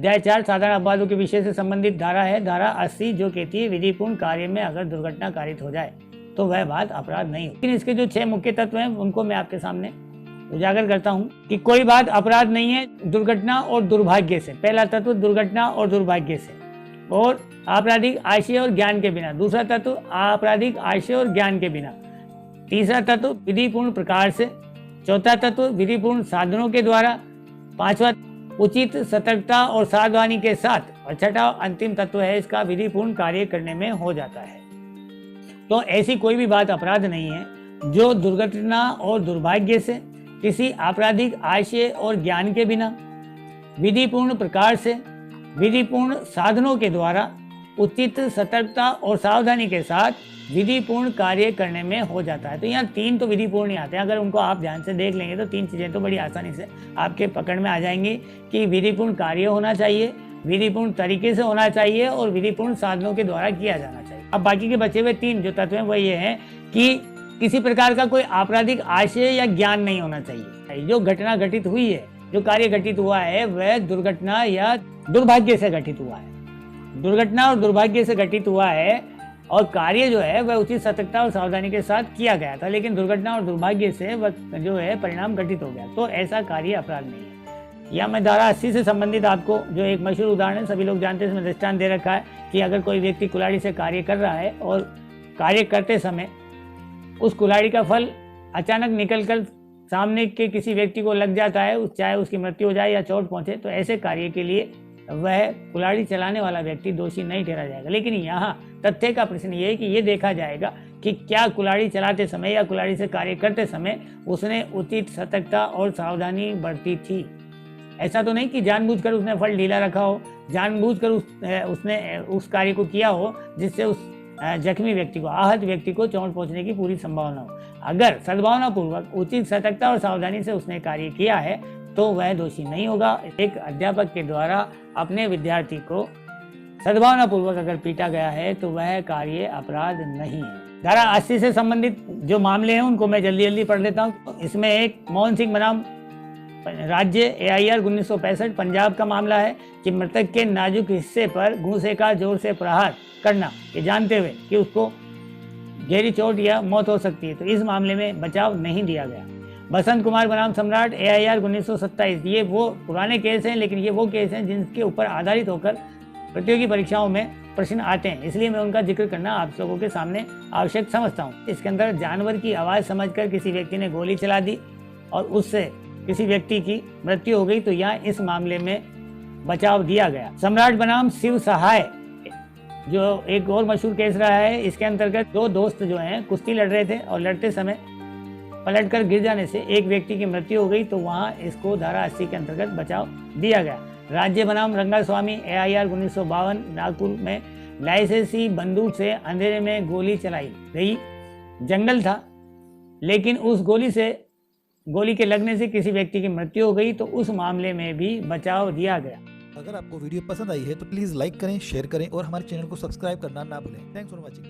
अध्याय 4 साधारण अपवादों के विषय से संबंधित धारा है धारा 80, जो कहती है विधिपूर्ण कार्य में अगर दुर्घटना कारित हो जाए तो वह बात अपराध नहीं हो। लेकिन इसके जो 6 मुख्य तत्व हैं उनको मैं आपके सामने उजागर करता हूं कि कोई बात अपराध नहीं है दुर्घटना और दुर्भाग्य से। पहला तत्व दुर्घटना और दुर्भाग्य से, और आपराधिक आशय और ज्ञान के बिना। दूसरा तत्व आपराधिक आशय और ज्ञान के बिना। तीसरा तत्व विधिपूर्ण प्रकार से। चौथा तत्व विधिपूर्ण साधनों के द्वारा। पांचवा उचित सतर्कता और सावधानी के साथ। और छठा अंतिम तत्व है इसका विधिपूर्ण कार्य करने में हो जाता है। तो ऐसी कोई भी बात अपराध नहीं है जो दुर्घटना और दुर्भाग्य से, किसी आपराधिक आशय और ज्ञान के बिना, विधिपूर्ण प्रकार से, विधिपूर्ण साधनों के द्वारा, उचित सतर्कता और सावधानी के साथ विधिपूर्ण कार्य करने में हो जाता है। तो यहाँ 3 तो विधिपूर्ण ही आते हैं। अगर उनको आप ध्यान से देख लेंगे तो 3 चीज़ें तो बड़ी आसानी से आपके पकड़ में आ जाएंगी कि विधिपूर्ण कार्य होना चाहिए, विधिपूर्ण तरीके से होना चाहिए और विधिपूर्ण साधनों के द्वारा किया जाना चाहिए। अब बाकी के बचे हुए 3 जो तत्व हैं वो ये हैं कि किसी प्रकार का कोई आपराधिक आशय या ज्ञान नहीं होना चाहिए। जो घटना घटित हुई है, जो कार्य घटित हुआ है, वह दुर्घटना या दुर्भाग्य से घटित हुआ है। दुर्घटना और दुर्भाग्य से घटित हुआ है और कार्य जो है वह उचित सतर्कता और सावधानी के साथ किया गया था, लेकिन दुर्घटना और दुर्भाग्य से वह जो है परिणाम घटित हो गया, तो ऐसा कार्य अपराध नहीं है। या मैं धारा 80 से संबंधित आपको जो एक मशहूर उदाहरण है, सभी लोग जानते हैं, इसमें दृष्टांत दे रखा है कि अगर कोई व्यक्ति कुल्हाड़ी से कार्य कर रहा है और कार्य करते समय उस कुल्हाड़ी का फल अचानक निकलकर सामने के किसी व्यक्ति को लग जाता है, चाहे उसकी मृत्यु हो जाए या चोट पहुंचे, तो ऐसे कार्य के लिए वह कुल्हाड़ी चलाने वाला व्यक्ति दोषी नहीं ठहरा जाएगा। लेकिन यहाँ तथ्य का प्रश्न ये है कि ये देखा जाएगा कि क्या कुल्हाड़ी चलाते समय या कुल्हाड़ी से कार्य करते समय उसने उचित सतर्कता और सावधानी बरती थी। ऐसा तो नहीं कि जानबूझकर उसने फल ढीला रखा हो, जानबूझकर उसने उस कार्य को किया हो जिससे उस जख्मी व्यक्ति को, आहत व्यक्ति को चोट पहुंचने की पूरी संभावना हो। अगर सद्भावनापूर्वक उचित सतर्कता और सावधानी से उसने कार्य किया है तो वह दोषी नहीं होगा। एक अध्यापक के द्वारा अपने विद्यार्थी को सद्भावनापूर्वक अगर पीटा गया है तो वह कार्य अपराध नहीं है। धारा 80 से संबंधित जो मामले हैं उनको मैं जल्दी जल्दी पढ़ लेता हूँ। इसमें एक मोहन सिंह बनाम राज्य AIR 1965 पंजाब का मामला है कि मृतक के नाजुक हिस्से पर घूंसे का जोर से प्रहार करना, ये जानते हुए कि उसको गहरी चोट या मौत हो सकती है, तो इस मामले में बचाव नहीं दिया गया। बसंत कुमार बनाम सम्राट AIR 1927, ये वो पुराने केस हैं, लेकिन ये वो केस हैं जिनके ऊपर आधारित होकर प्रतियोगी परीक्षाओं में प्रश्न आते हैं, इसलिए मैं उनका जिक्र करना आप लोगों के सामने आवश्यक समझता हूँ। इसके अंदर जानवर की आवाज़ समझकर किसी व्यक्ति ने गोली चला दी और उससे किसी व्यक्ति की मृत्यु हो गई, तो यहाँ इस मामले में बचाव दिया गया। सम्राट बनाम शिव सहाय जो एक और मशहूर केस रहा है, इसके अंतर्गत 2 दोस्त जो हैं कुश्ती लड़ रहे थे और लड़ते समय पलटकर गिर जाने से एक व्यक्ति की मृत्यु हो गई, तो वहाँ इसको धारा 80 के अंतर्गत बचाव दिया गया। राज्य बनाम रंगास्वामी AIR 1952, नागपुर में लाइसेंसी बंदूक से अंधेरे में गोली चलाई गई। जंगल था, लेकिन उस गोली के लगने से किसी व्यक्ति की मृत्यु हो गई, तो उस मामले में भी बचाव दिया गया। अगर आपको वीडियो पसंद आई है तो प्लीज़ लाइक करें, शेयर करें और हमारे चैनल को सब्सक्राइब करना ना भूलें। Thanks for watching.